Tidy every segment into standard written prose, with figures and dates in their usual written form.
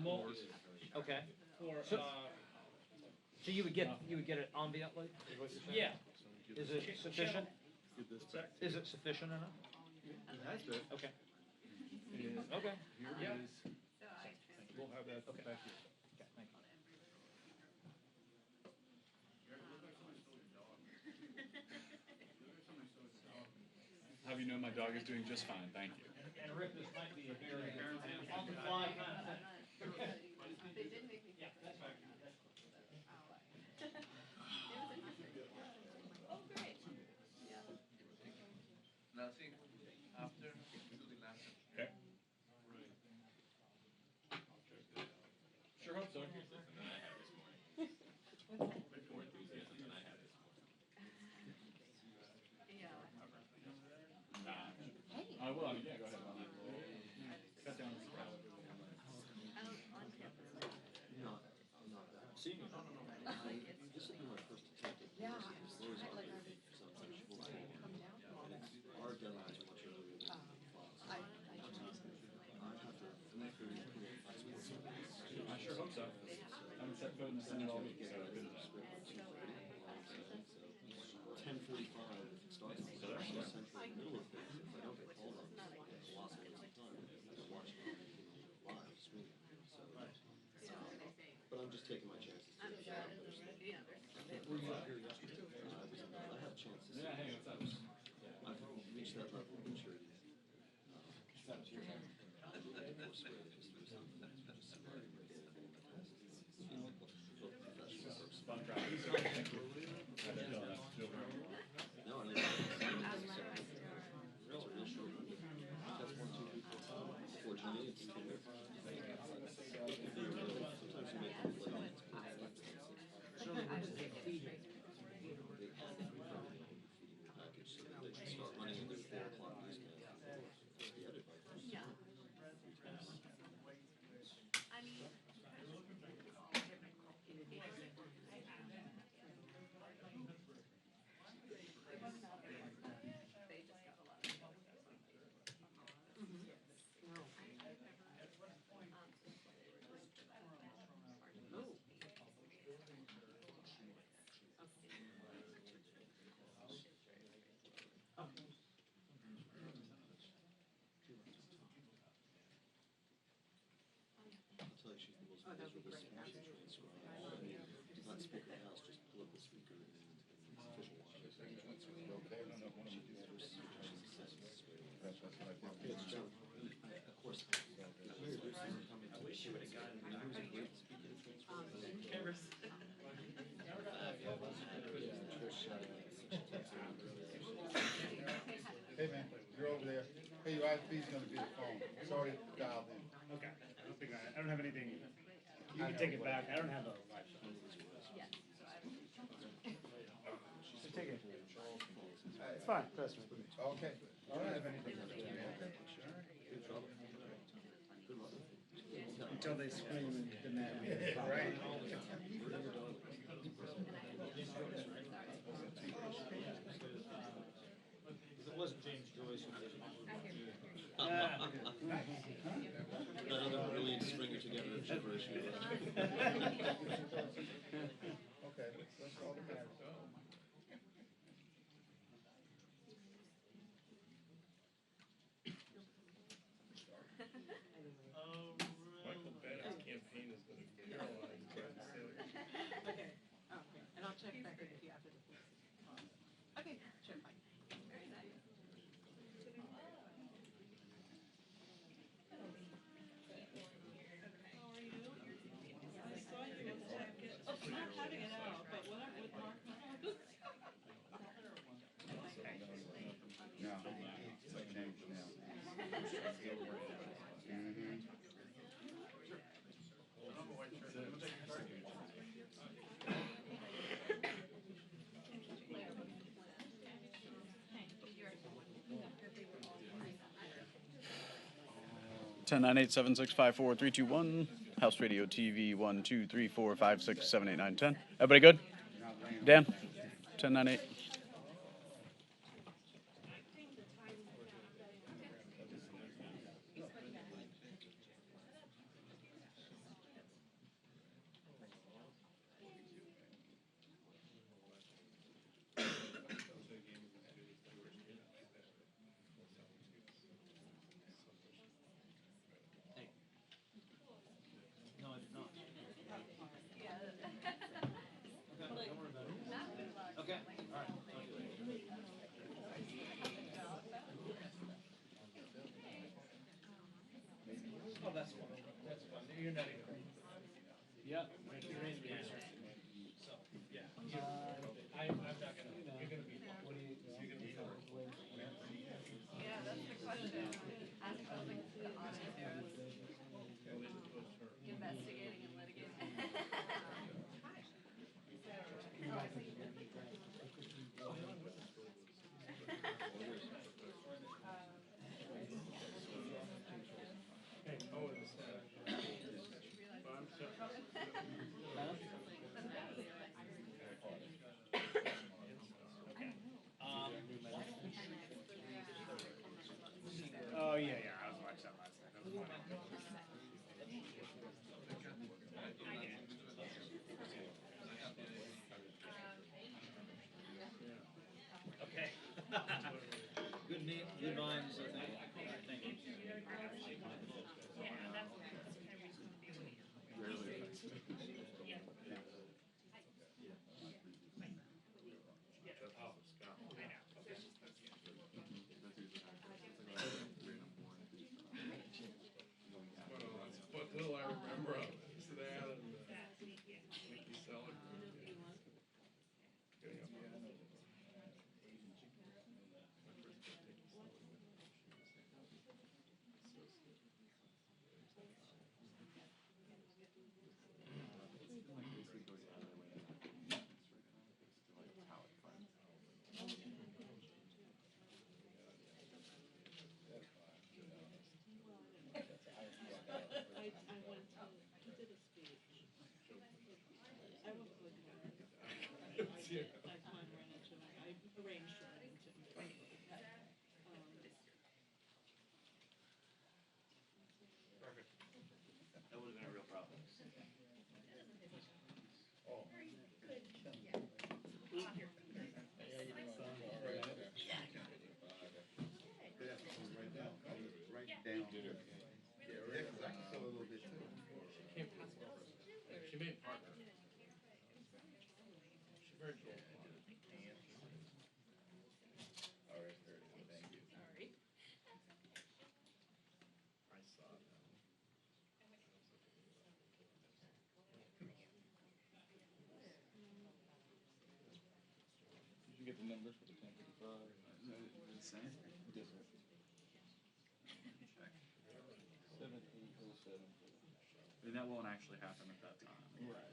Okay. for, So you would get it ambiently? Is what you're saying? yeah. Is it sufficient? Sorry? Is it sufficient enough? It has been. Okay. And Okay. here Yeah. it is. We'll have that Okay. back here. Okay. Thank you. Have you know my dog is doing just fine, thank you. And Rick, this might be a very on the fly kind of thing. Yeah, that's fine. Oh, great. Nothing after we do the last. Okay. Sure hope so. I will, yeah, go ahead. Cut down. Senior. This will be my first attempt at Yeah. Lori's already some vegetable Come down. Our deadlines are much earlier than I I have to make the I sure hope so. I haven't set foot in the Senate all week, so good luck. 10:45 starts on the middle of things. If I don't get called on, I lost a lot of time. I watch it live stream. So, but I'm just taking my chances. Were you out here yesterday? I have chances. Yeah, hey, what's up? I've reached that level of maturity. Fun crowd. Thank you. I bet you'll feel very well. No, I mean, it's a real short window. That's 1, 2, 3, 4, 5. Fortunately, it's 2 minutes. Sometimes you make them late. Package so that they can start running into 4 o'clock news now. The edit. I'll tell you, she's the most miserable speech to transcribe. I mean, not Speaker of the House, just political speaker and official watches. Okay, I don't know if one of them do that. It's Joe. Of course. Mary Bruce isn't coming to. I wish she would have gotten. Who's a great speaker to transcribe? Hey man, you're over there. Hey, your ISP's gonna be the phone. It's already dialed in. Okay. I don't have anything. You can take it back. I don't have a live show. Just take it. It's fine. Trust me. Okay, all right. Until they scream and demand. Right. If it wasn't James Joyce, Another brilliant stringer together of gibberish. Okay, that's all that matters. Michael Bennet's campaign is going to paralyze Okay. And I'll check back with you after the. Okay, sure, fine. Very nice. I saw you on the jacket. Oh, I'm not having it out, but what I would mark my No, it's changed now. Mm-hmm. 10-9-8-7-6-5-4-3-2-1. House Radio TV 1, 2, 3, 4, 5, 6, 7, 8, 9, 10. Everybody good? Dan? 10-9-8. Oh, that's fine. That's fine. You're not even. Yeah. You're in the answer. So, yeah. I'm not gonna. You're gonna be. What do you? You're gonna be. Yeah, that's the question. Ask something to the audience. Investigating and litigating. Oh, yeah, yeah, I was watching that last night. That was funny. Okay. Good minds, I think. Thank you. What little I remember of it is that and Mickey Seller. I went to, he did a speech. I won't click on it. I finally ran into him. I arranged to run into him. Perfect. That would have been a real problem. Right down. Yeah, 'cause I can feel a little bit too. She made partner. She's very cool. All right, there it is. Thank you. I saw that. Did you get the numbers for the 1055? Same. Different. 7807. And that won't actually happen at that time. Right.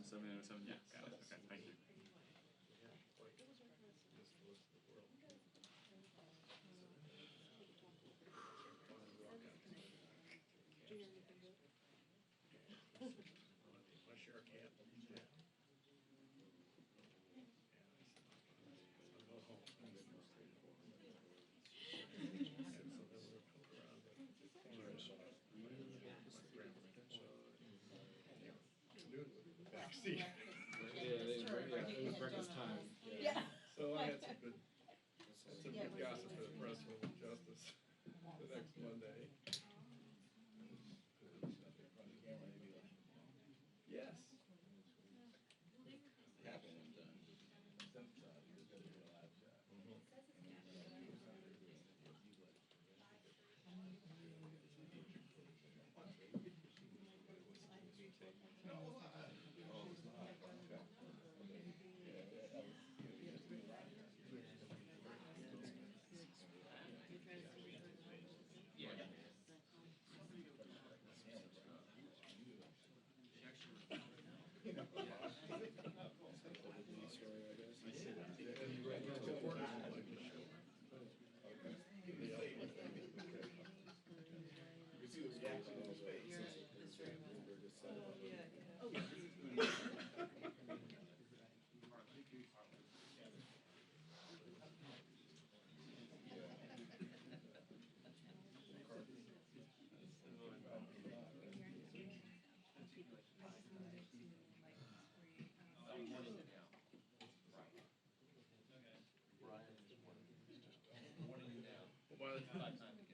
7807. Yeah. Got it. Okay. Thank you. I sure can't. Backseat. It was breakfast time. Yeah. So I had some good gossip for the press with Justice the next Monday. Yes.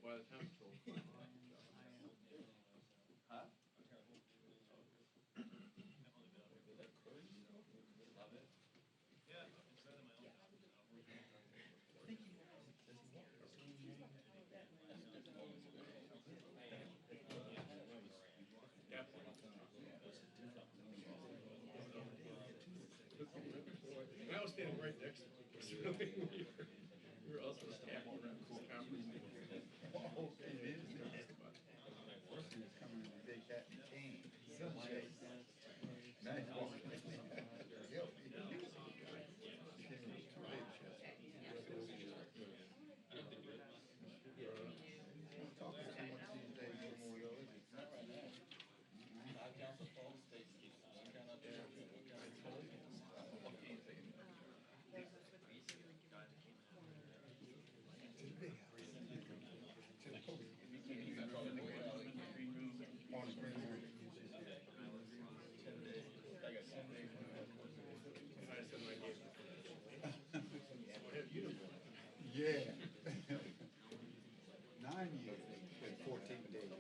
By the time it's 12 o'clock. And I was standing right next to him. It was really weird. We were also tapping around this conference. Oh, it is. He was coming in to take that cane. Nice walk. Yep. Talking too much these days anymore, though, is it? On the green room. And I said, I gave him. What have you done? Yeah. 9 years and 14 days.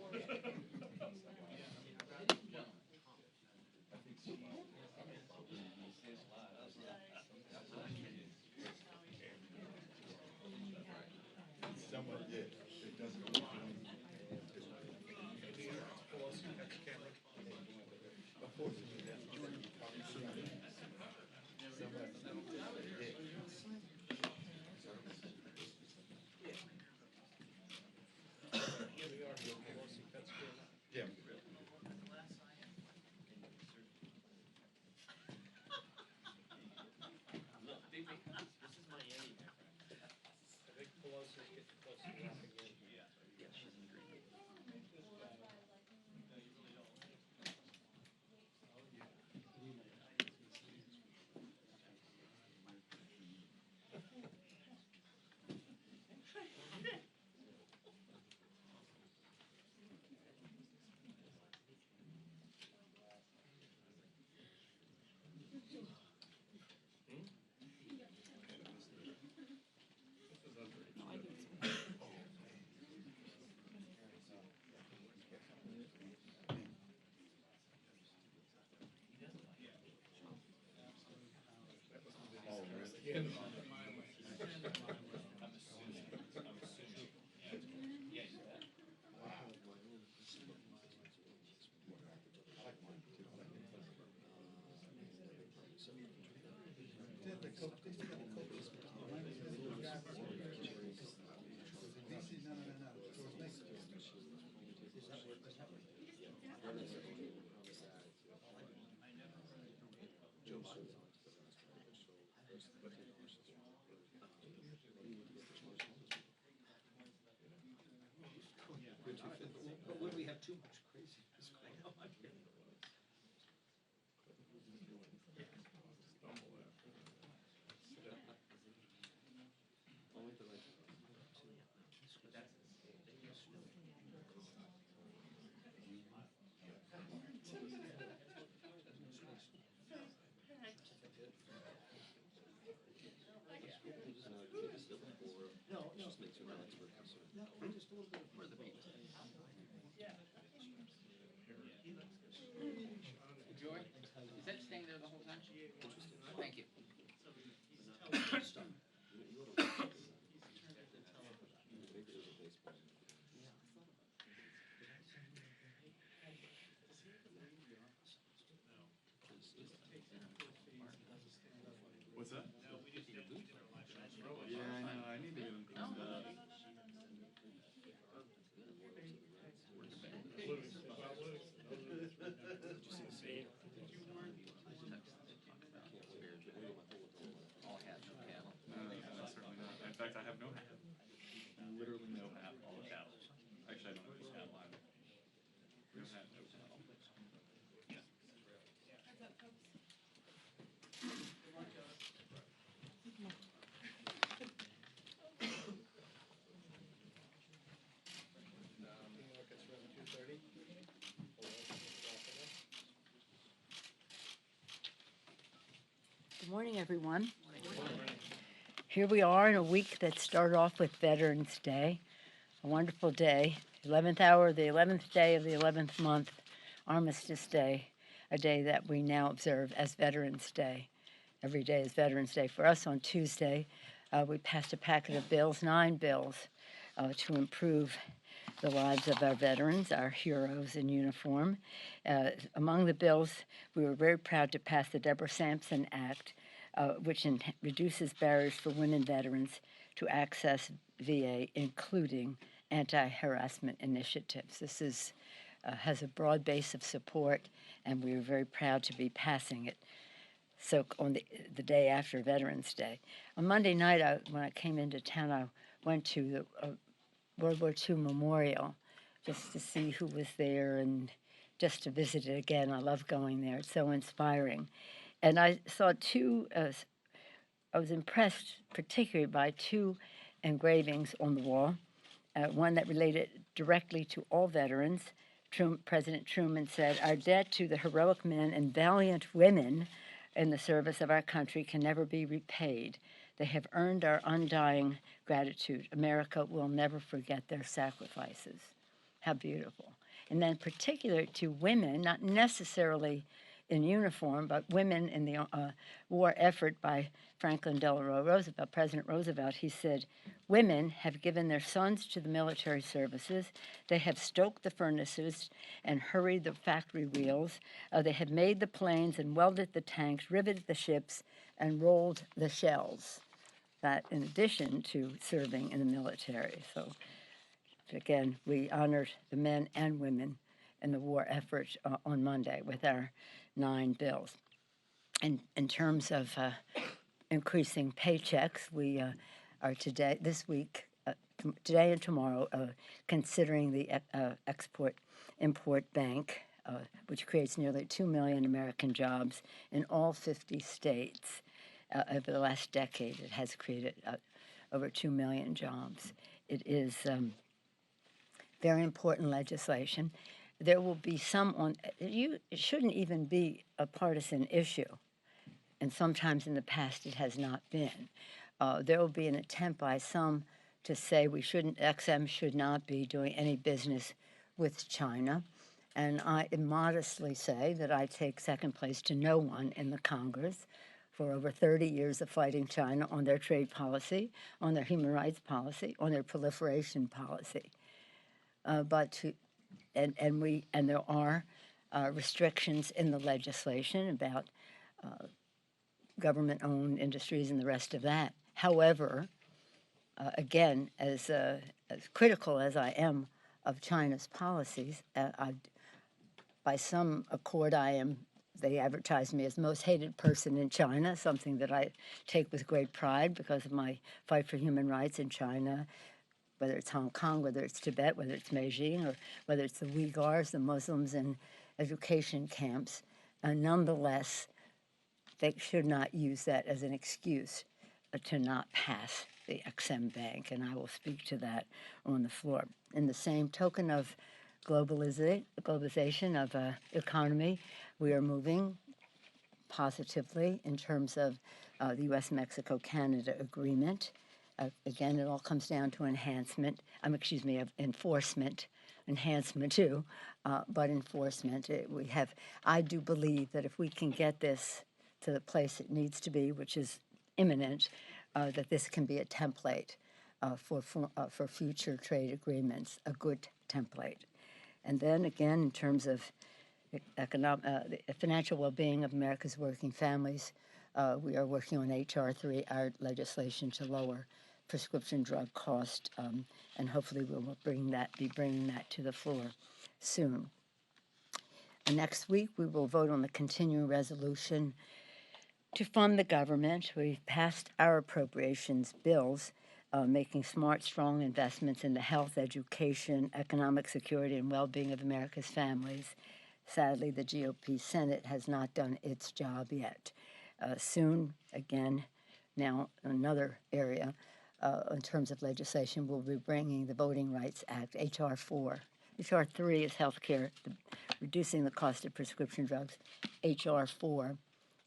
Someone, yeah, it doesn't go on. Unfortunately, that's true. Yeah. I think Pelosi's getting close to wrapping in. But when we have too much craziness going on. Only the right. No, just makes you relax for concern. No, just a little bit for the beat. Joy, is that staying there the whole time? Thank you. What's that? Yeah, I know. I need to get them cleaned up. All hats and cattle. No, certainly not. In fact, I have no hat. Literally no hat, all cattle. Actually, I don't have any cattle either. No hat, no cattle. Yeah. Good morning, everyone. Here we are in a week that started off with Veterans Day, a wonderful day, 11th hour, the 11th day of the 11th month, Armistice Day, a day that we now observe as Veterans Day. Every day is Veterans Day. For us on Tuesday, we passed a packet of bills, 9 bills, to improve the lives of our veterans, our heroes in uniform. Among the bills, we were very proud to pass the Deborah Sampson Act, which reduces barriers for women veterans to access VA, including anti-harassment initiatives. This is has a broad base of support, and we are very proud to be passing it. So on the day after Veterans Day, on Monday night, when I came into town, I went to the World War II Memorial just to see who was there and just to visit it again. I love going there; it's so inspiring. And I saw I was impressed particularly by two engravings on the wall. One that related directly to all veterans. President Truman said, "Our debt to the heroic men and valiant women in the service of our country can never be repaid. They have earned our undying gratitude. America will never forget their sacrifices." How beautiful. And then particular to women, not necessarily in uniform, but women in the war effort by Franklin Delano Roosevelt, President Roosevelt. He said, "Women have given their sons to the military services. They have stoked the furnaces and hurried the factory wheels. They have made the planes and welded the tanks, riveted the ships, and rolled the shells." That in addition to serving in the military. So again, we honored the men and women in the war effort on Monday with our 9 bills. And in terms of increasing paychecks, we are this week, today and tomorrow, considering the Export-Import Bank, which creates nearly 2 million American jobs in all 50 states. Over the last decade, it has created over 2 million jobs. It is very important legislation. There will be some it shouldn't even be a partisan issue, and sometimes in the past it has not been. There will be an attempt by some to say XM should not be doing any business with China, and I modestly say that I take second place to no one in the Congress for over 30 years of fighting China on their trade policy, on their human rights policy, on their proliferation policy. And there are restrictions in the legislation about government-owned industries and the rest of that. However, again, as critical as I am of China's policies, by some accord, they advertise me as most hated person in China, something that I take with great pride because of my fight for human rights in China, whether it's Hong Kong, whether it's Tibet, whether it's Beijing, or whether it's the Uyghurs, the Muslims in education camps. Nonetheless, they should not use that as an excuse to not pass the XM Bank, and I will speak to that on the floor. In the same token of globalization of economy, we are moving positively in terms of the U.S.-Mexico-Canada agreement. Again, it all comes down to of enforcement, enhancement too, but enforcement. I do believe that if we can get this to the place it needs to be, which is imminent, that this can be a template for future trade agreements, a good template. And then again, in terms of the financial well-being of America's working families, we are working on H.R. 3, our legislation to lower prescription drug cost, and hopefully we will be bringing that to the floor soon. Next week, we will vote on the continuing resolution to fund the government. We've passed our appropriations bills, making smart, strong investments in the health, education, economic security, and well-being of America's families. Sadly, the GOP Senate has not done its job yet. Soon, again, now another area in terms of legislation, we'll be bringing the Voting Rights Act, H.R. 4. H.R. 3 is health care, reducing the cost of prescription drugs. H.R. 4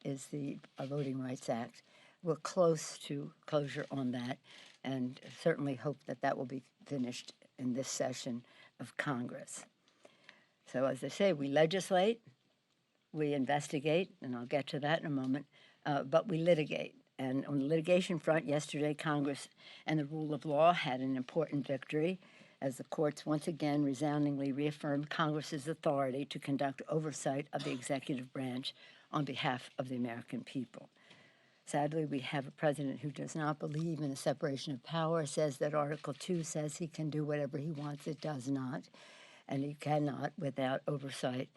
is the Voting Rights Act. We're close to closure on that, and certainly hope that that will be finished in this session of Congress. So as I say, we legislate, we investigate, and I'll get to that in a moment, but we litigate. And on the litigation front, yesterday, Congress and the rule of law had an important victory as the courts once again resoundingly reaffirmed Congress's authority to conduct oversight of the executive branch on behalf of the American people. Sadly, we have a president who does not believe in a separation of power, says that Article 2 says he can do whatever he wants. It does not, and he cannot without oversight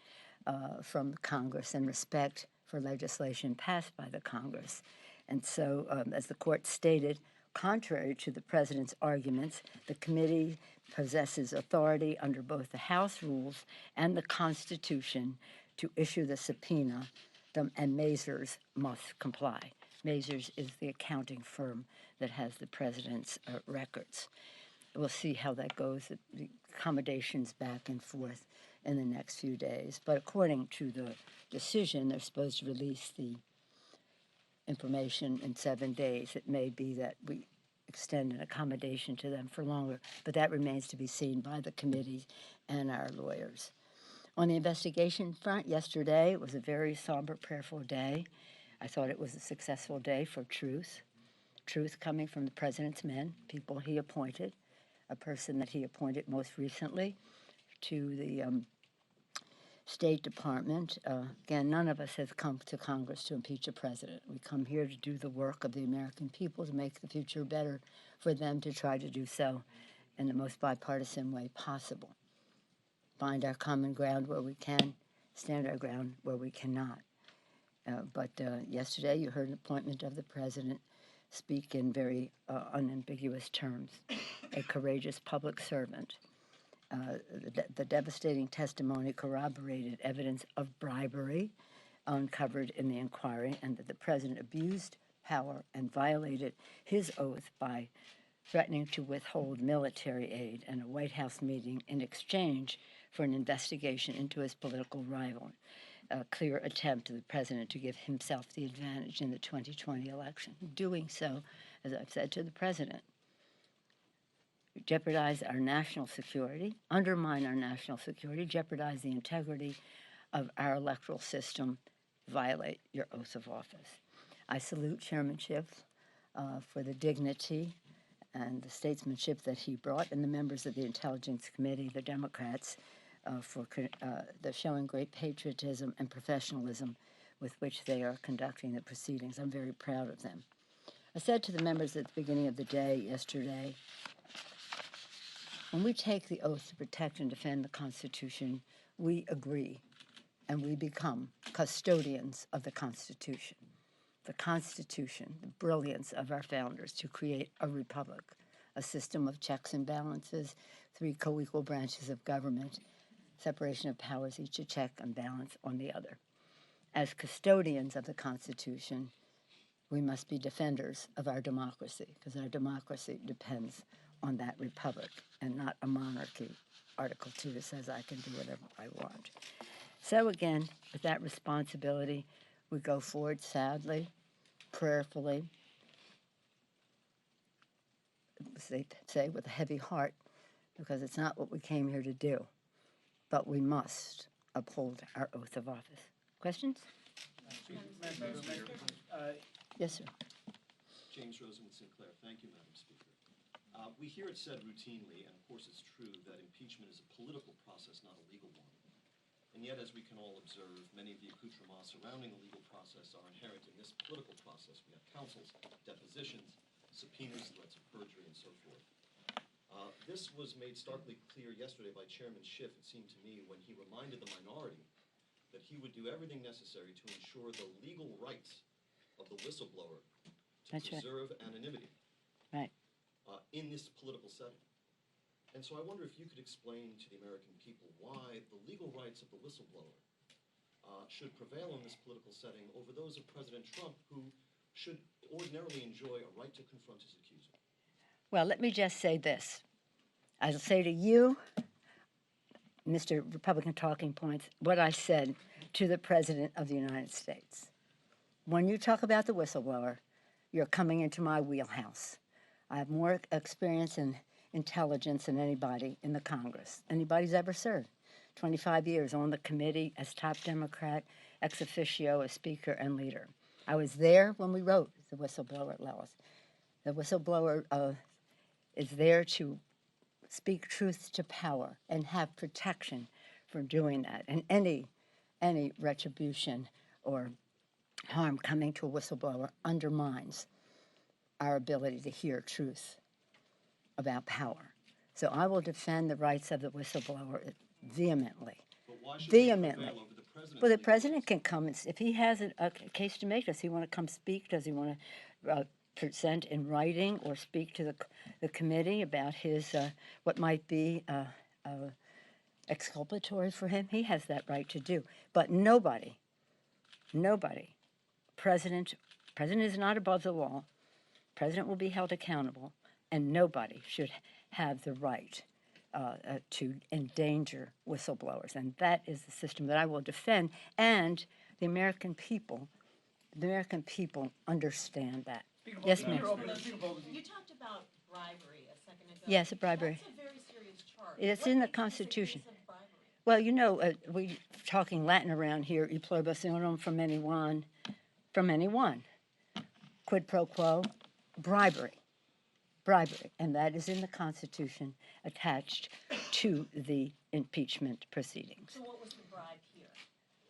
from Congress and respect for legislation passed by the Congress. And so, as the court stated, contrary to the president's arguments, the committee possesses authority under both the House rules and the Constitution to issue the subpoena, and Mazars must comply. Mazars is the accounting firm that has the president's records. We'll see how that goes, the accommodations back and forth in the next few days. But according to the decision, they're supposed to release the information in 7 days. It may be that we extend an accommodation to them for longer, but that remains to be seen by the committee and our lawyers. On the investigation front, yesterday was a very somber, prayerful day. I thought it was a successful day for truth coming from the president's men, people he appointed, a person that he appointed most recently to the State Department. Again, none of us has come to Congress to impeach a president. We come here to do the work of the American people, to make the future better for them, to try to do so in the most bipartisan way possible. Find our common ground where we can, stand our ground where we cannot. But yesterday you heard an appointment of the president speak in very unambiguous terms, a courageous public servant. The devastating testimony corroborated evidence of bribery uncovered in the inquiry, and that the president abused power and violated his oath by threatening to withhold military aid and a White House meeting in exchange for an investigation into his political rival. A clear attempt of the president to give himself the advantage in the 2020 election. Doing so, as I've said to the president, jeopardize our national security, undermine our national security, jeopardize the integrity of our electoral system, violate your oath of office. I salute Chairman Schiff for the dignity and the statesmanship that he brought, and the members of the Intelligence Committee, the Democrats, for the showing great patriotism and professionalism with which they are conducting the proceedings. I'm very proud of them. I said to the members at the beginning of the day yesterday, when we take the oath to protect and defend the Constitution, we agree and we become custodians of the Constitution. The Constitution, the brilliance of our founders to create a republic, a system of checks and balances, 3 co-equal branches of government, separation of powers, each a check and balance on the other. As custodians of the Constitution, we must be defenders of our democracy, because our democracy depends on that republic and not a monarchy. Article 2 says I can do whatever I want. So again, with that responsibility, we go forward sadly, prayerfully, say with a heavy heart, because it's not what we came here to do, but we must uphold our oath of office. Questions? Yes, sir. James Rosen with Sinclair. Thank you, Madam Speaker. We hear it said routinely, and of course it's true, that impeachment is a political process, not a legal one. And yet, as we can all observe, many of the accoutrements surrounding the legal process are inherent in this political process. We have counsels, depositions, subpoenas, threats of perjury, and so forth. This was made starkly clear yesterday by Chairman Schiff, it seemed to me, when he reminded the minority that he would do everything necessary to ensure the legal rights of the whistleblower to That's preserve anonymity in this political setting. And so I wonder if you could explain to the American people why the legal rights of the whistleblower should prevail in this political setting over those of President Trump, who should ordinarily enjoy a right to confront his accuser. Well, let me just say this. I'll say to you, Mr. Republican Talking Points, what I said to the President of the United States. When you talk about the whistleblower, you're coming into my wheelhouse. I have more experience in intelligence than anybody in the Congress, anybody's ever served. 25 years on the committee as top Democrat, ex officio, as speaker and leader. I was there when we wrote the whistleblower laws. The whistleblower is there to speak truth to power and have protection for doing that. And any retribution or harm coming to a whistleblower undermines our ability to hear truth about power. So I will defend the rights of the whistleblower vehemently. But why should Vehemently. we prevail over the president's Well, the legal president can come, if he has a case to make, does he want to come speak? Does he want to present in writing or speak to the committee about his, what might be exculpatory for him? He has that right to do. But nobody, president is not above the law, president will be held accountable, and nobody should have the right to endanger whistleblowers. And that is the system that I will defend. And the American people understand that. Yes, ma'am. You talked about bribery a second ago. Yes, bribery. That's a very serious charge. It's What in the makes this a Constitution. case of bribery? Well, you know, we talking Latin around here, e pluribus unum, from anyone, quid pro quo, bribery, and that is in the Constitution attached to the impeachment proceedings. So what was the bribe here?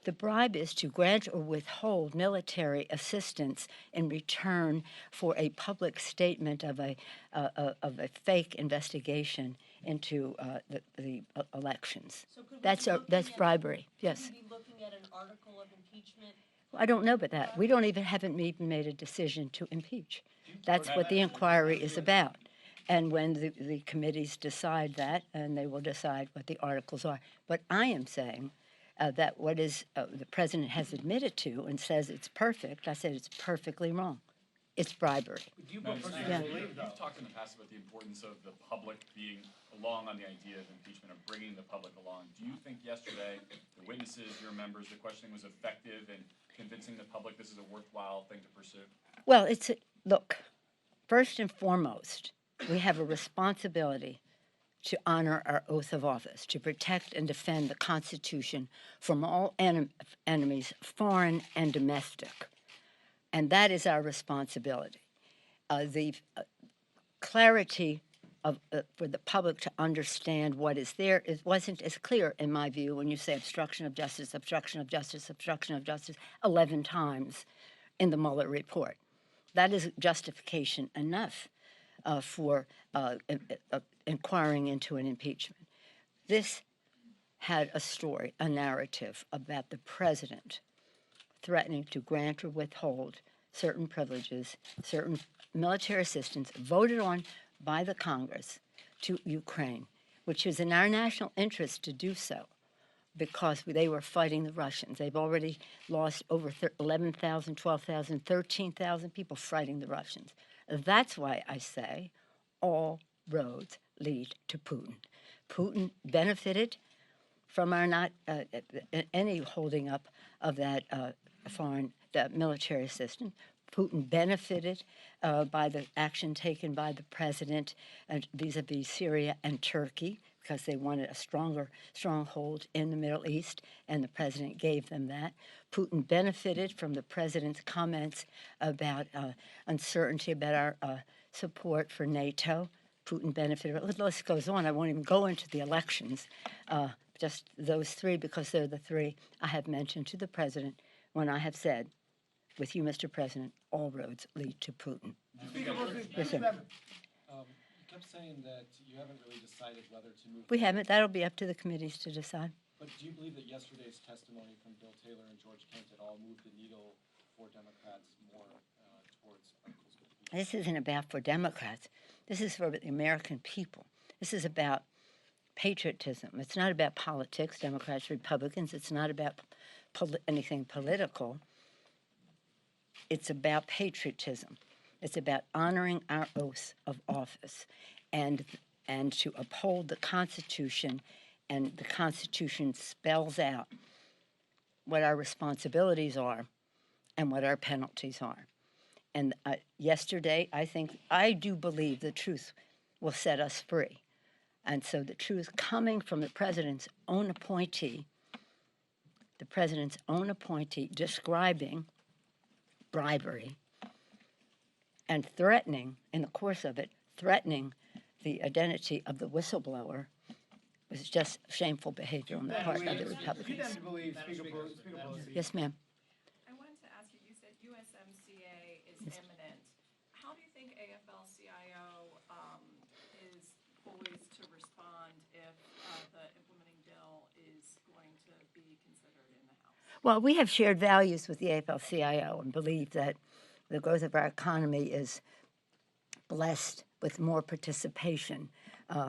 The bribe is to grant or withhold military assistance in return for a public statement of a fake investigation into the elections. So could we That's be looking that's at- bribery. Yes. Could we be looking at an article of impeachment? I don't know about that. We haven't even made a decision to impeach. That's what the inquiry is about. And when the committees decide that, and they will decide what the articles are. But I am saying that what is the president has admitted to and says it's perfect, I said it's perfectly wrong. It's bribery. Do you No, personally Yeah. believe, though? You've talked in the past about the importance of the public being along on the idea of impeachment, of bringing the public along. Do you think yesterday, the witnesses, your members, the questioning was effective in convincing the public this is a worthwhile thing to pursue? Well, look, first and foremost, we have a responsibility to honor our oath of office, to protect and defend the Constitution from all enemies, foreign and domestic. And that is our responsibility. The clarity for the public to understand what is there wasn't as clear, in my view, when you say obstruction of justice, obstruction of justice, obstruction of justice 11 times in the Mueller report. That is justification enough for inquiring into an impeachment. This had a story, a narrative about the president threatening to grant or withhold certain privileges, certain military assistance voted on by the Congress to Ukraine, which is in our national interest to do so because they were fighting the Russians. They've already lost over 11,000, 12,000, 13,000 people fighting the Russians. That's why I say all roads lead to Putin. Putin benefited from our not any holding up of that that military assistance. Putin benefited by the action taken by the president vis-a-vis Syria and Turkey because they wanted a stronger stronghold in the Middle East, and the president gave them that. Putin benefited from the president's comments about uncertainty about our support for NATO. Putin benefited. The list goes on. I won't even go into the elections, just those three, because they're the three I have mentioned to the president when I have said, with you, Mr. President, all roads lead to Putin. Yes, sir. You kept saying that you haven't really decided whether to move. We haven't. That'll be up to the committees to decide. But do you believe that yesterday's testimony from Bill Taylor and George Kent at all moved the needle for Democrats more towards articles of impeachment? This isn't about for Democrats. This is for the American people. This is about patriotism. It's not about politics, Democrats, Republicans. It's not about anything political. It's about patriotism. It's about honoring our oath of office and to uphold the Constitution, and the Constitution spells out what our responsibilities are and what our penalties are. And yesterday, I do believe the truth will set us free. And so the truth coming from the president's own appointee describing bribery and threatening, in the course of it, threatening the identity of the whistleblower was just shameful behavior on the part of the If you Republicans. then believe Speaker Pelosi. Yes, ma'am. I wanted to ask you, you said imminent. How do you think AFL-CIO is poised to respond if the implementing bill is going to be considered in the House? Well, we have shared values with the AFL-CIO and believe that the growth of our economy is blessed with more participation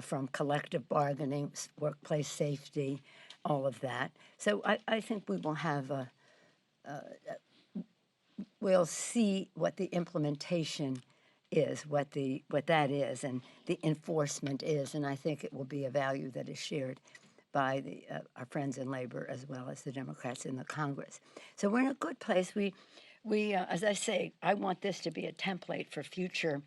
from collective bargaining, workplace safety, all of that. So I think we will have we'll see what the implementation is, what that is, and the enforcement is, and I think it will be a value that is shared by our friends in labor as well as the Democrats in the Congress. So we're in a good place. We as I say, I want this to be a template for future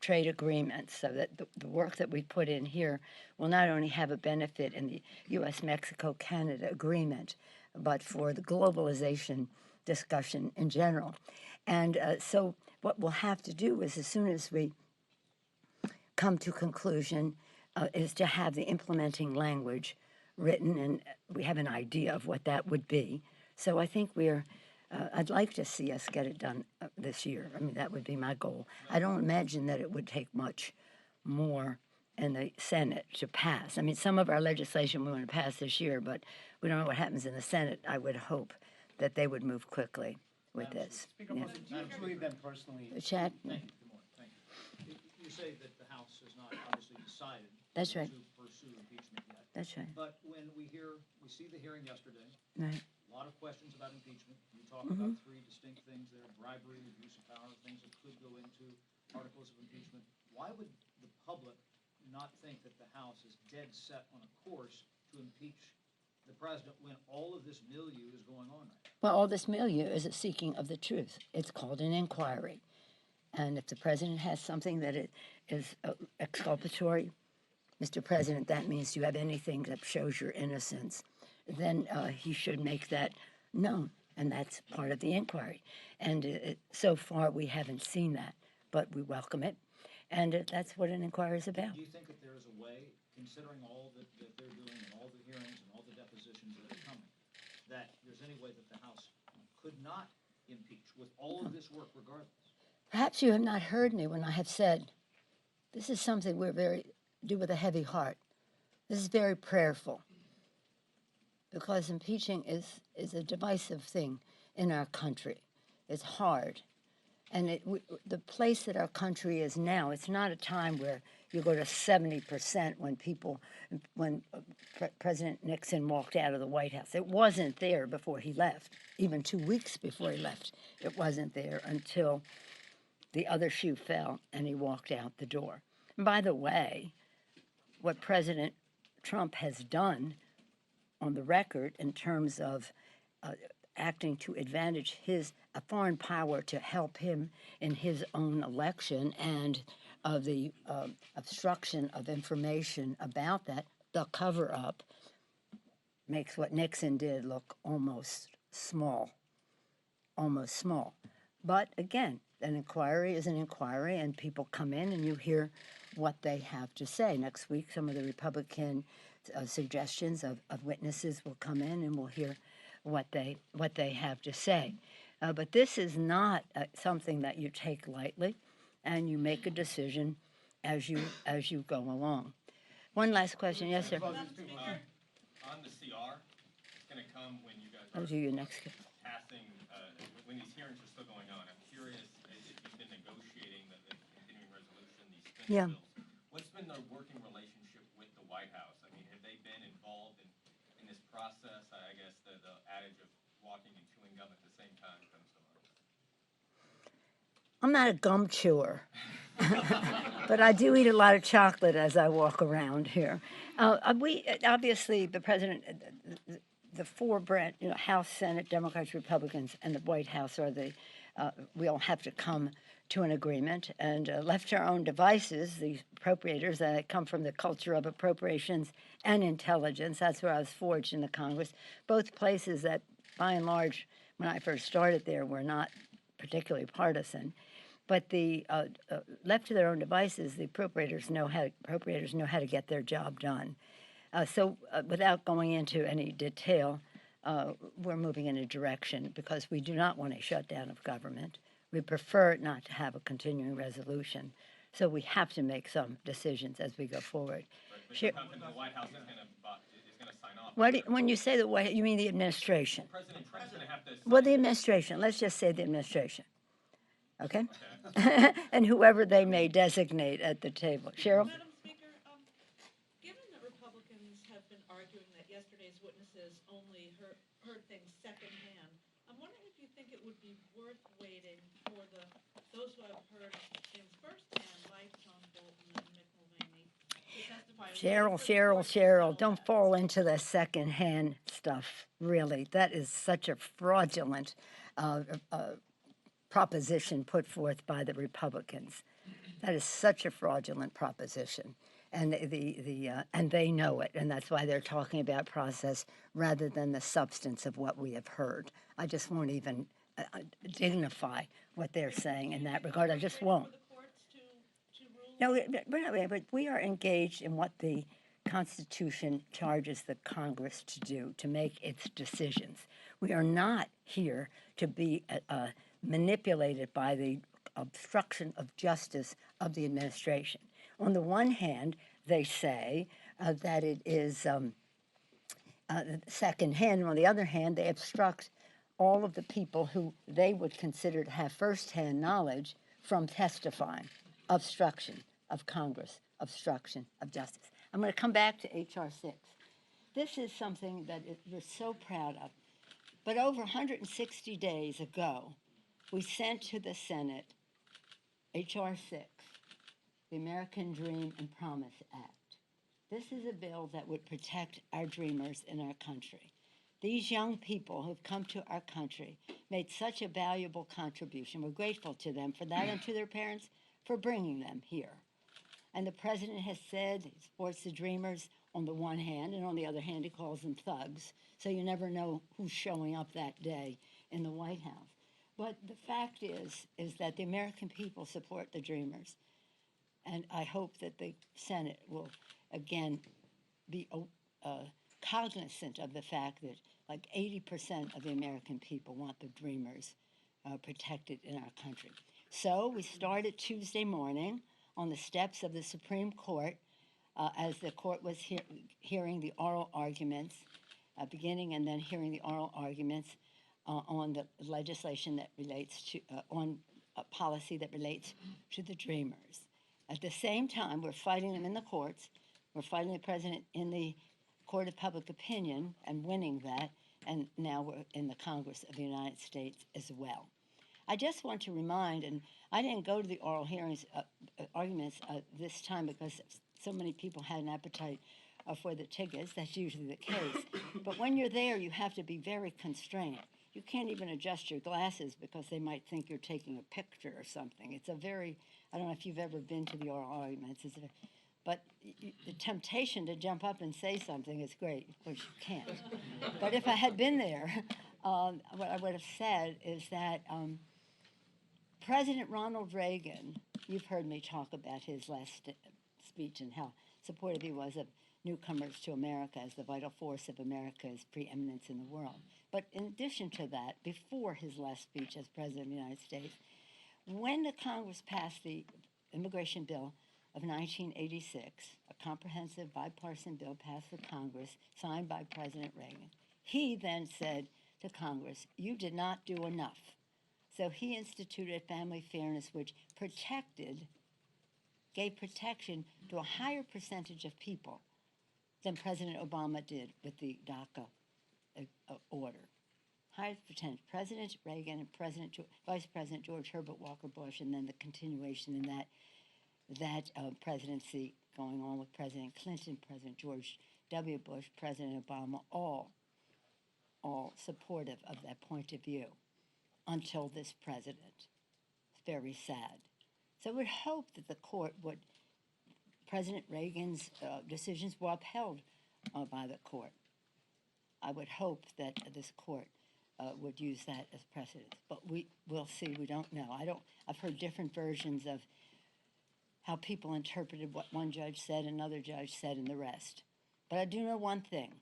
trade agreements so that the work that we put in here will not only have a benefit in the U.S.-Mexico-Canada agreement, but for the globalization discussion in general. And so what we'll have to do is, as soon as we come to conclusion, is to have the implementing language written, and we have an idea of what that would be. So I think I'd like to see us get it done this year. I mean, that would be my goal. I don't imagine that it would take much more in the Senate to pass. I mean, some of our legislation we want to pass this year, but we don't know what happens in the Senate. I would hope that they would move quickly with this. Speak up, Madam Chair, then personally. Chad? Thank you, good morning, thank you. You say that the House has not obviously decided That's right. to pursue impeachment yet. That's right. But when we see the hearing yesterday, Right. a lot of questions about impeachment. You talk about three distinct things there: bribery, abuse of power, things that could go into articles of impeachment. Why would the public not think that the House is dead set on a course to impeach the president when all of this milieu is going on right now? Well, all this milieu is a seeking of the truth. It's called an inquiry. And if the president has something that is exculpatory, Mr. President, that means you have anything that shows your innocence, then he should make that known. And that's part of the inquiry. And so far, we haven't seen that, but we welcome it. And that's what an inquiry is about. Do you think that there is a way, considering all that they're doing and all the hearings and all the depositions that are coming, that there's any way that the House could not impeach with all of this work regardless? Perhaps you have not heard me when I have said, this is something we do with a heavy heart. This is very prayerful, because impeaching is a divisive thing in our country. It's hard. And the place that our country is now, it's not a time where you go to 70% when President Nixon walked out of the White House. It wasn't there before he left. Even 2 weeks before he left, it wasn't there until the other shoe fell and he walked out the door. And by the way, what President Trump has done on the record in terms of acting to advantage a foreign power to help him in his own election, and of the obstruction of information about that, the cover-up, makes what Nixon did look almost small. But again, an inquiry is an inquiry, and people come in and you hear what they have to say. Next week, some of the Republican suggestions of witnesses will come in, and we'll hear what they have to say. But this is not something that you take lightly, and you make a decision as you go along. One last question, yes, sir. On the CR, it's going to come when you guys I'll do your next. passing, when these hearings are still going on. I'm curious if you've been negotiating the continuing resolution, these spending bills. What's been the working relationship with the White House? I mean, have they been involved in this process? I guess the adage of walking and chewing gum at the same time comes to mind. I'm not a gum chewer, but I do eat a lot of chocolate as I walk around here. Obviously, the president, the four branch, House, Senate, Democrats, Republicans, and the White House are we all have to come to an agreement. And left to our own devices, the appropriators that come from the culture of appropriations and intelligence, that's where I was forged in the Congress, both places that, by and large, when I first started there, were not particularly partisan. But the left to their own devices, the appropriators know how to get their job done. So without going into any detail, we're moving in a direction because we do not want a shutdown of government. We prefer not to have a continuing resolution. So we have to make some decisions as we go forward. But Sure. you're confident the White House is gonna sign off? When you say the White, you mean the administration? President Trump's gonna have to sign. Well, the administration. Let's just say the administration. Okay? And whoever they may designate at the table. Cheryl? Madam Speaker, given that Republicans have been arguing that yesterday's witnesses only heard things secondhand, I'm wondering if you think it would be worth waiting for those who have heard things firsthand, like John Bolton and Mick Mulvaney, to testify. Cheryl, don't fall into the secondhand stuff, really. That is such a fraudulent proposition put forth by the Republicans. That is such a fraudulent proposition. And and they know it, and that's why they're talking about process rather than the substance of what we have heard. I just won't even dignify what they're saying in that regard. I just won't. No, but we are engaged in what the Constitution charges the Congress to do, to make its decisions. We are not here to be manipulated by the obstruction of justice of the administration. On the one hand, they say that it is secondhand, and on the other hand, they obstruct all of the people who they would consider to have firsthand knowledge from testifying. Obstruction of Congress, obstruction of justice. I'm going to come back to H.R. 6. This is something that we're so proud of. But over 160 days ago, we sent to the Senate H.R. 6, the American Dream and Promise Act. This is a bill that would protect our dreamers in our country. These young people who've come to our country made such a valuable contribution. We're grateful to them for that and to their parents for bringing them here. And the president has said he supports the dreamers on the one hand, and on the other hand, he calls them thugs. So you never know who's showing up that day in the White House. But the fact is that the American people support the dreamers. And I hope that the Senate will, again, be cognizant of the fact that like 80% of the American people want the dreamers protected in our country. So we started Tuesday morning on the steps of the Supreme Court as the court was hearing the oral arguments, beginning and then hearing the oral arguments on the legislation that relates to, on a policy that relates to the dreamers. At the same time, we're fighting them in the courts. We're fighting the president in the court of public opinion and winning that, and now we're in the Congress of the United States as well. I just want to remind, and I didn't go to the oral hearings, arguments this time because so many people had an appetite for the tickets. That's usually the case. But when you're there, you have to be very constrained. You can't even adjust your glasses because they might think you're taking a picture or something. It's a very, I don't know if you've ever been to the oral arguments, but the temptation to jump up and say something is great, of course you can't. But if I had been there, what I would have said is that President Ronald Reagan, you've heard me talk about his last speech and how supportive he was of newcomers to America as the vital force of America's preeminence in the world. But in addition to that, before his last speech as President of the United States, when the Congress passed the immigration bill of 1986, a comprehensive bipartisan bill passed the Congress, signed by President Reagan, he then said to Congress, you did not do enough. So he instituted family fairness, which gave protection to a higher percentage of people than President Obama did with the DACA order. Higher percentage. President Reagan and Vice President George Herbert Walker Bush, and then the continuation in that presidency going on with President Clinton, President George W. Bush, President Obama, all supportive of that point of view until this president. It's very sad. So I would hope that the court would, President Reagan's decisions were upheld by the court. I would hope that this court would use that as precedent. But we'll see. We don't know. I've heard different versions of how people interpreted what one judge said, another judge said, and the rest. But I do know one thing,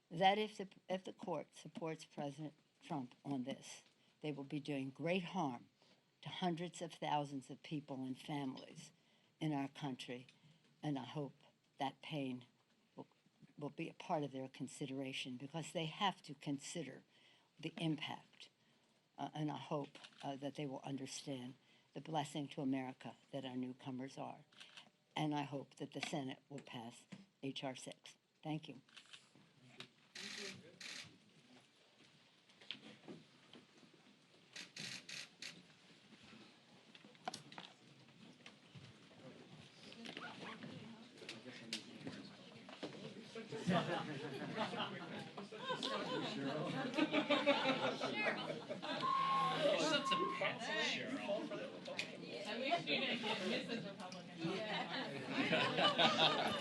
that if the court supports President Trump on this, they will be doing great harm to hundreds of thousands of people and families in our country, and I hope that pain will be a part of their consideration, because they have to consider the impact, and I hope that they will understand the blessing to America that our newcomers are. And I hope that the Senate will pass H.R. 6. Thank you. Such a pet, Cheryl. I wish you didn't get Mrs. Republican. Yeah.